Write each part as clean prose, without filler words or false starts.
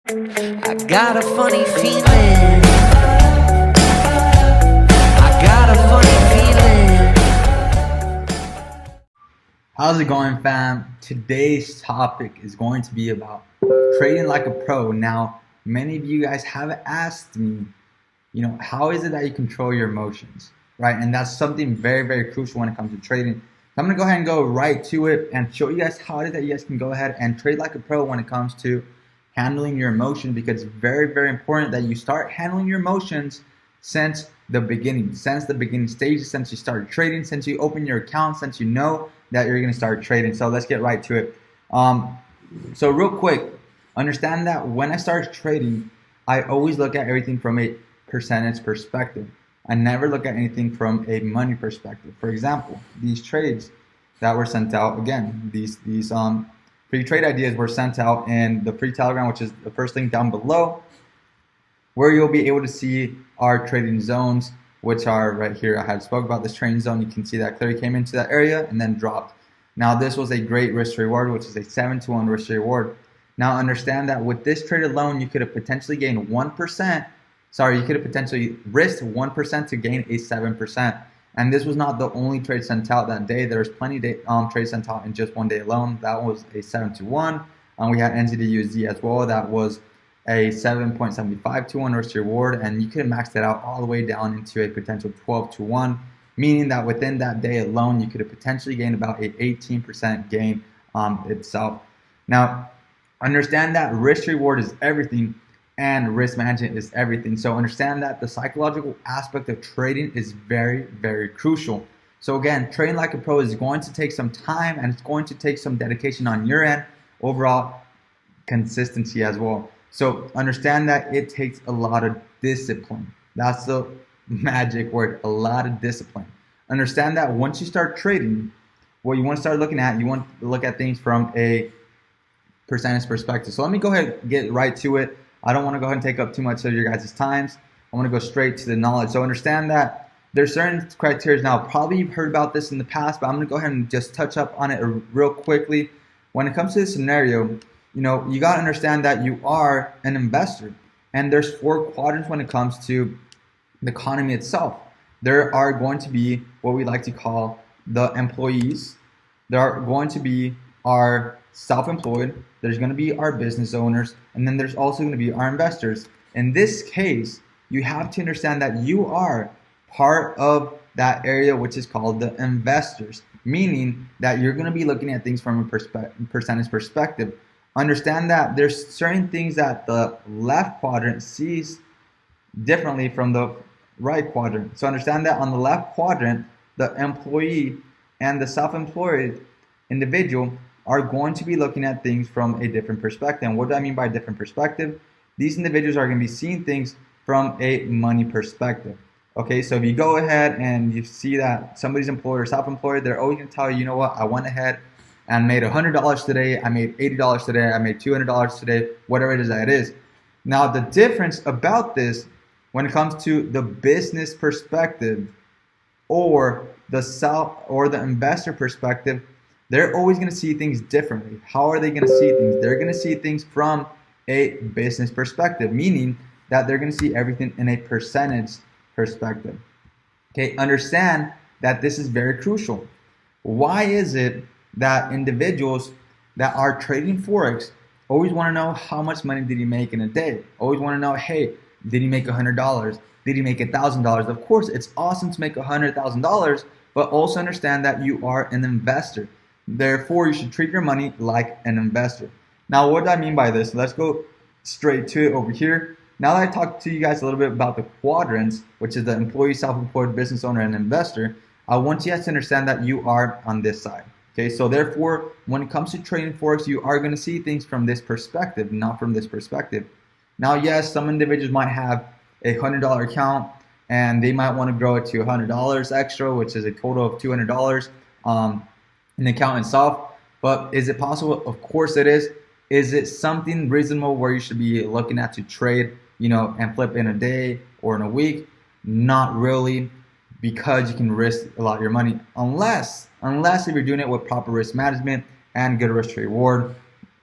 I got a funny feeling. I got a funny feeling. How's it going, fam? Today's topic is going to be about trading like a pro. Now, many of you guys have asked me, how is it that you control your emotions, right? And that's something very, very crucial when it comes to trading. So I'm going to go ahead and go right to it and show you guys how it is that you guys can go ahead and trade like a pro when it comes to handling your emotions, because it's very, very important that you start handling your emotions since the beginning stages, since you started trading, since you open your account, since you know that you're going to start trading. So let's get right to it. So real quick, understand that when I start trading, I always look at everything from a percentage perspective. I never look at anything from a money perspective. For example, these trades that were sent out, again, these free trade ideas were sent out in the free Telegram, which is the first link down below, where you'll be able to see our trading zones, which are right here. I had spoke about this trading zone. You can see that clearly came into that area and then dropped. Now this was a great risk reward, which is a 7-to-1 risk reward. Now understand that with this trade alone, you could have potentially gained 1%. You could have potentially risked 1% to gain a 7%. And this was not the only trade sent out that day. There's plenty of trades sent out in just one day alone. That was a 7-to-1. We had NZD/USD as well. That was a 7.75-to-1 risk reward, and you could have maxed it out all the way down into a potential 12-to-1, meaning that within that day alone, you could have potentially gained about a 18% gain itself. Now, understand that risk reward is everything and risk management is everything. So understand that the psychological aspect of trading is very, very crucial. So again, trading like a pro is going to take some time, and it's going to take some dedication on your end, overall consistency as well. So understand that it takes a lot of discipline. That's the magic word, a lot of discipline. Understand that once you start trading, what you want to start looking at, you want to look at things from a percentage perspective. So let me go ahead and get right to it. I don't want to go ahead and take up too much of your guys' times. I want to go straight to the knowledge. So understand that there's certain criteria. Now, probably you've heard about this in the past, but I'm going to go ahead and just touch up on it real quickly. When it comes to this scenario, you got to understand that you are an investor, and there's 4 quadrants when it comes to the economy itself. There are going to be what we like to call the employees. There are going to be our self-employed. There's going to be our business owners, and then there's also going to be our investors. In this case, you have to understand that you are part of that area, which is called the investors, meaning that you're going to be looking at things from a percentage perspective. Understand that there's certain things that the left quadrant sees differently from the right quadrant. So understand that on the left quadrant, the employee and the self-employed individual are going to be looking at things from a different perspective. And what do I mean by a different perspective? These individuals are going to be seeing things from a money perspective. Okay, so if you go ahead and you see that somebody's employed or self-employed, they're always going to tell you, you know what, I went ahead and made $100 today, I made $80 today, I made $200 today, whatever it is that it is. Now, the difference about this when it comes to the business perspective or the investor perspective, they're always going to see things differently. How are they going to see things? They're going to see things from a business perspective, meaning that they're going to see everything in a percentage perspective. Okay, understand that this is very crucial. Why is it that individuals that are trading Forex always want to know how much money did he make in a day? Always want to know, hey, did he make $100? Did he make $1,000? Of course, it's awesome to make $100,000, but also understand that you are an investor. Therefore, you should treat your money like an investor. Now, what do I mean by this? Let's go straight to it over here. Now that I talked to you guys a little bit about the quadrants, which is the employee, self-employed, business owner, and investor, I want you guys to understand that you are on this side. Okay, so therefore, when it comes to trading Forex, you are going to see things from this perspective, not from this perspective. Now, yes, some individuals might have a $100 account, and they might want to grow it to $100 extra, which is a total of $200 in the account itself. But is it possible? Of course it is. Is it something reasonable where you should be looking at to trade, and flip in a day or in a week? Not really, because you can risk a lot of your money unless if you're doing it with proper risk management and good risk to reward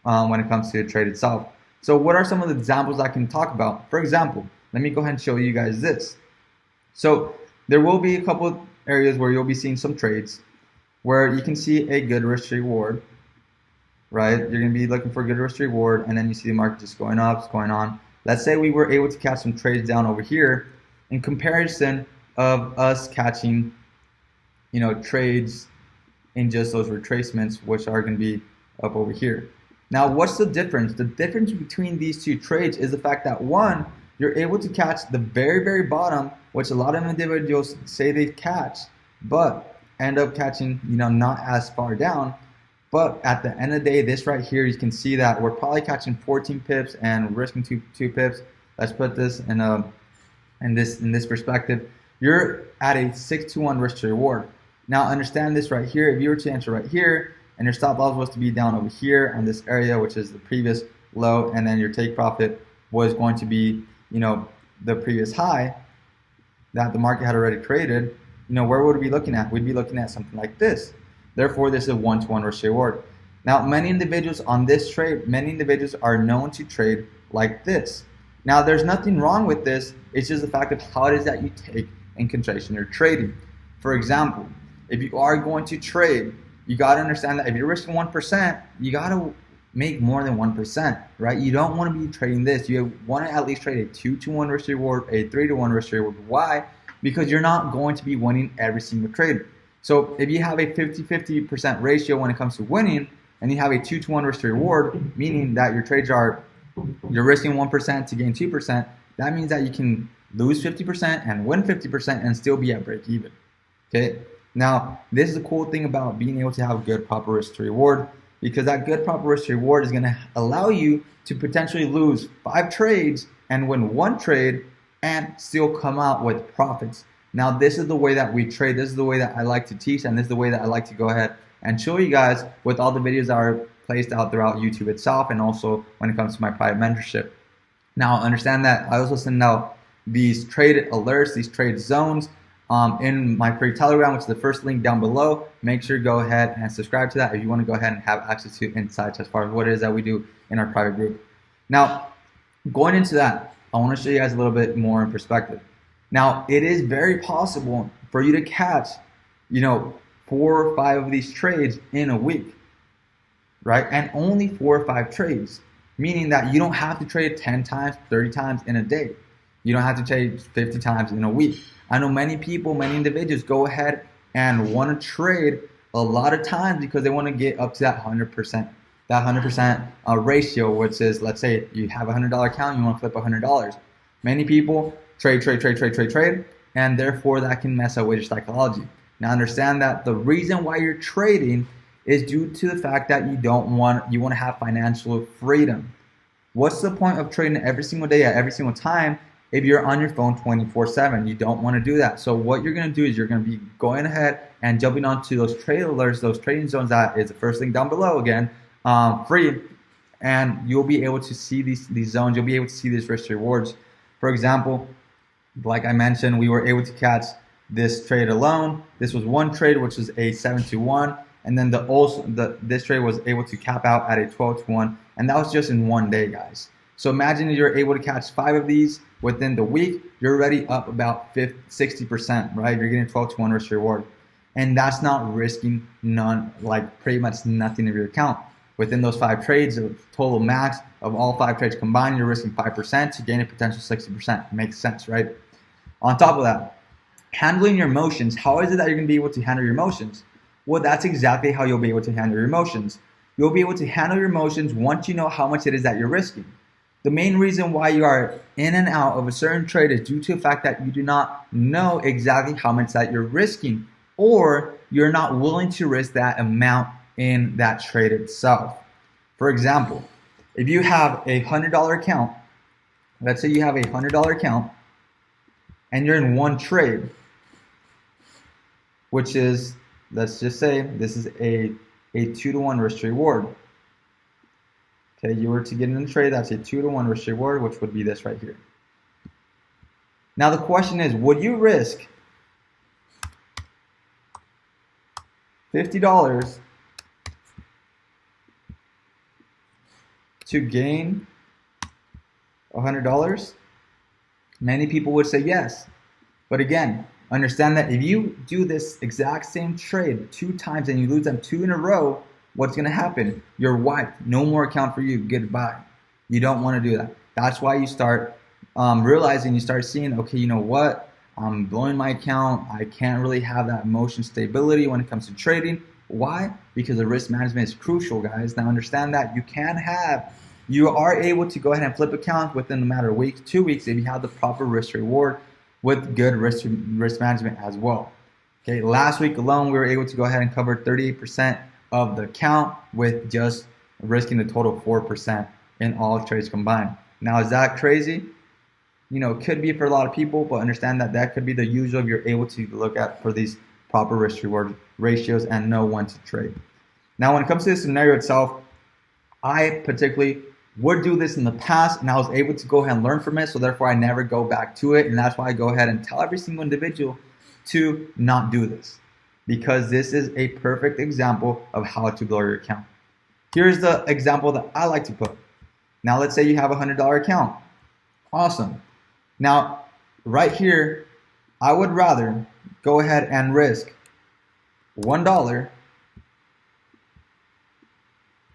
when it comes to the trade itself. So what are some of the examples I can talk about? For example, let me go ahead and show you guys this. So there will be a couple areas where you'll be seeing some trades where you can see a good risk reward, right? You're going to be looking for a good risk reward, and then you see the market just going up, it's going on. Let's say we were able to catch some trades down over here in comparison of us catching, trades in just those retracements, which are going to be up over here. Now, what's the difference? The difference between these two trades is the fact that one, you're able to catch the very, very bottom, which a lot of individuals say they catch, but end up catching, not as far down. But at the end of the day, this right here, you can see that we're probably catching 14 pips and risking two pips. Let's put this in this perspective. You're at a 6-to-1 risk to reward. Now understand this right here. If you were to enter right here and your stop loss was to be down over here on this area, which is the previous low, and then your take profit was going to be, the previous high that the market had already created, where would we be looking at? We'd be looking at something like this. Therefore, this is a 1-to-1 risk reward. Now, many individuals on this trade, many individuals are known to trade like this. Now, there's nothing wrong with this. It's just the fact of how it is that you take in consideration your trading. For example, if you are going to trade, you got to understand that if you're risking 1%, you got to make more than 1%, right? You don't want to be trading this. You want to at least trade a 2-to-1 risk reward, a 3-to-1 risk reward. Why? Because you're not going to be winning every single trade. So if you have a 50-50% ratio when it comes to winning, and you have a 2-to-1 risk to reward, meaning that your trades you're risking 1% to gain 2%, that means that you can lose 50% and win 50% and still be at break even. Okay. Now, this is the cool thing about being able to have good proper risk to reward, because that good proper risk to reward is going to allow you to potentially lose 5 trades and win 1 trade and still come out with profits. Now, this is the way that we trade. This is the way that I like to teach, and this is the way that I like to go ahead and show you guys with all the videos that are placed out throughout YouTube itself, and also when it comes to my private mentorship. Now, understand that I also send out these trade alerts, these trade zones in my free Telegram, which is the first link down below. Make sure to go ahead and subscribe to that if you want to go ahead and have access to insights as far as what it is that we do in our private group. Now, going into that, I want to show you guys a little bit more in perspective. Now, it is very possible for you to catch, 4 or 5 of these trades in a week, right? And only 4 or 5 trades, meaning that you don't have to trade 10 times, 30 times in a day. You don't have to trade 50 times in a week. I know many people, many individuals go ahead and want to trade a lot of times because they want to get up to that 100%. That 100% ratio, which is, let's say you have a $100 account, you want to flip $100. Many people trade, and therefore that can mess up with your psychology. Now understand that the reason why you're trading is due to the fact that you want to have financial freedom. What's the point of trading every single day at every single time if you're on your phone 24/7? You don't want to do that. So what you're going to do is you're going to be going ahead and jumping onto those trade alerts, those trading zones. That is the first link down below again, free, and you'll be able to see these zones. You'll be able to see these risk rewards. For example, like I mentioned, we were able to catch this trade alone. This was one trade, which is a 7-to-1, and then this trade was able to cap out at a 12-to-1, and that was just in one day, guys. So imagine if you're able to catch 5 of these within the week, you're already up about 60%, right? You're getting 12-to-1 risk reward, and that's not risking pretty much nothing of your account. Within those 5 trades, the total max of all 5 trades combined, you're risking 5% to gain a potential 60%. Makes sense, right? On top of that, handling your emotions. How is it that you're going to be able to handle your emotions? Well, that's exactly how you'll be able to handle your emotions. You'll be able to handle your emotions once you know how much it is that you're risking. The main reason why you are in and out of a certain trade is due to the fact that you do not know exactly how much that you're risking, or you're not willing to risk that amount in that trade itself. For example, if you have a $100 account, let's say you have a $100 account and you're in one trade, which is, let's just say this is a 2-to-1 risk reward. Okay, you were to get in a trade, that's a 2-to-1 risk reward, which would be this right here. Now the question is, would you risk $50 to gain $100? Many people would say yes. But again, understand that if you do this exact same trade 2 times and you lose them 2 in a row, what's going to happen? You're wiped. No more account for you. Goodbye. You don't want to do that. That's why you start realizing, you start seeing, okay, you know what? I'm blowing my account. I can't really have that emotion stability when it comes to trading. Why? Because the risk management is crucial, guys. Now understand that you are able to go ahead and flip accounts within a matter of weeks, 2 weeks, if you have the proper risk reward with good risk management as well. Okay, last week alone, we were able to go ahead and cover 38% of the account with just risking a total of 4% in all trades combined. Now, is that crazy? You know, it could be for a lot of people, but understand that that could be the usual if you're able to look at for these proper risk reward ratios and know when to trade. Now, when it comes to the scenario itself, I particularly would do this in the past, and I was able to go ahead and learn from it, so therefore I never go back to it, and that's why I go ahead and tell every single individual to not do this, because this is a perfect example of how to blow your account. Here's the example that I like to put. Now let's say you have a $100 account. Awesome. Now right here, I would rather go ahead and risk $1,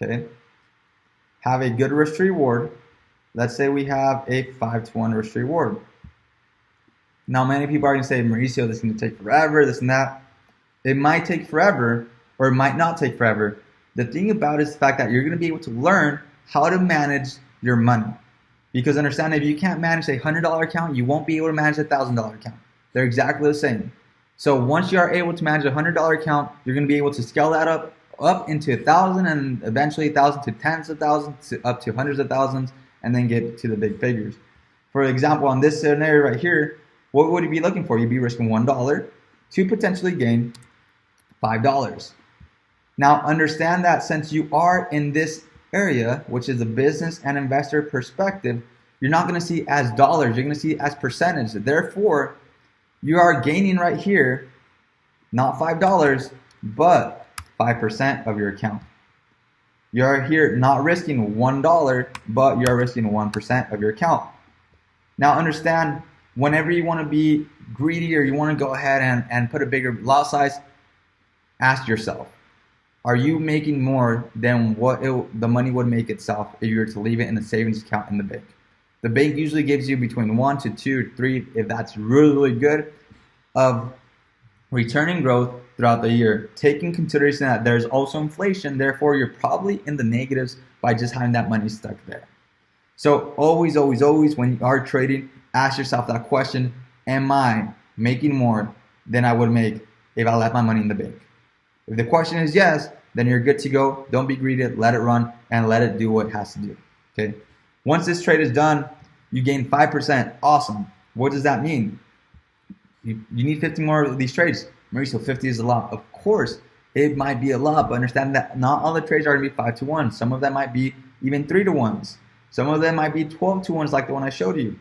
okay, have a good risk reward. Let's say we have a 5-to-1 risk reward. Now many people are going to say, Mauricio, this is going to take forever, this and that. It might take forever, or it might not take forever. The thing about it is the fact that you're going to be able to learn how to manage your money. Because understand, if you can't manage a $100 account, you won't be able to manage a $1,000 account. They're exactly the same. So once you are able to manage a $100 account, you're going to be able to scale that up into 1,000, and eventually 1,000 to tens of thousands, up to hundreds of thousands, and then get to the big figures. For example, on this scenario right here, what would you be looking for? You'd be risking $1 to potentially gain $5. Now understand that since you are in this area, which is a business and investor perspective, you're not going to see as dollars, you're going to see as percentage. Therefore, you are gaining right here, not $5, but 5% of your account. You're here not risking $1, but you're risking 1% of your account. Now understand, whenever you want to be greedy or you want to go ahead and put a bigger lot size, ask yourself, are you making more than what the money would make itself if you were to leave it in a savings account in the bank? The bank usually gives you between 1 to 2 to 3, if that's really, really good, of returning growth throughout the year. Take in consideration that there's also inflation, therefore you're probably in the negatives by just having that money stuck there. So always, always, always when you are trading, ask yourself that question, am I making more than I would make if I left my money in the bank? If the question is yes, then you're good to go. Don't be greedy, let it run, and let it do what it has to do, okay? Once this trade is done, you gain 5%, awesome. What does that mean? You need 50 more of these trades. Mauricio, 50 is a lot. Of course, it might be a lot, but understand that not all the trades are going to be 5-to-1. Some of them might be even 3-to-1s. Some of them might be 12-to-1s like the one I showed you,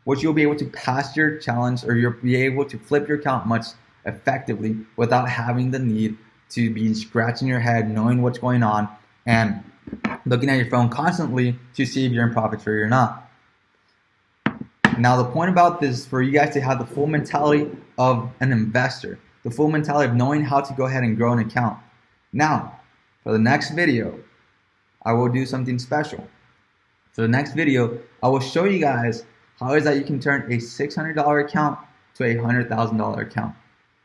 which you'll be able to pass your challenge, or you'll be able to flip your account much effectively without having the need to be scratching your head, knowing what's going on, and looking at your phone constantly to see if you're in profit trade or not. Now, the point about this is for you guys to have the full mentality of an investor, the full mentality of knowing how to go ahead and grow an account. Now, for the next video, I will do something special. For the next video, I will show you guys how is that you can turn a $600 account to a $100,000 account.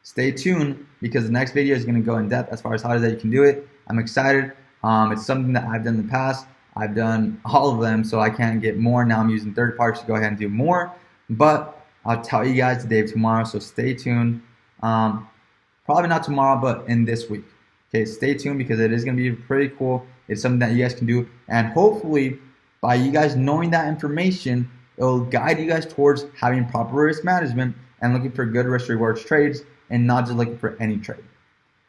Stay tuned, because the next video is going to go in depth as far as how is that you can do it. I'm excited. It's something that I've done in the past. I've done all of them, so I can't get more. Now I'm using third parties to go ahead and do more. But I'll tell you guys today, tomorrow, so stay tuned. Probably not tomorrow, but in this week. Okay, stay tuned, because it is going to be pretty cool. It's something that you guys can do. And hopefully, by you guys knowing that information, it will guide you guys towards having proper risk management and looking for good risk rewards trades, and not just looking for any trade.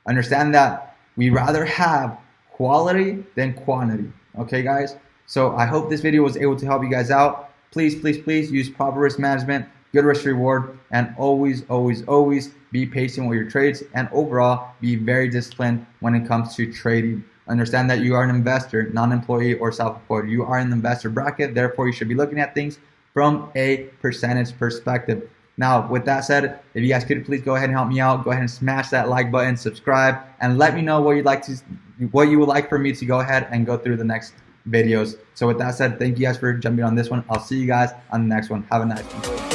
Understand that we rather have quality than quantity. Okay, guys? So I hope this video was able to help you guys out. Please, please, please use proper risk management, good risk reward, and always, always, always be patient with your trades, and overall be very disciplined when it comes to trading Understand that you are an investor, not an employee or self-employed. You are in the investor bracket, therefore you should be looking at things from a percentage perspective. Now, with that said, if you guys could please go ahead and help me out, go ahead and smash that like button, subscribe, and let me know what you would like for me to go ahead and go through the next videos. So with that said, thank you guys for jumping on this one. I'll see you guys on the next one. Have a nice one.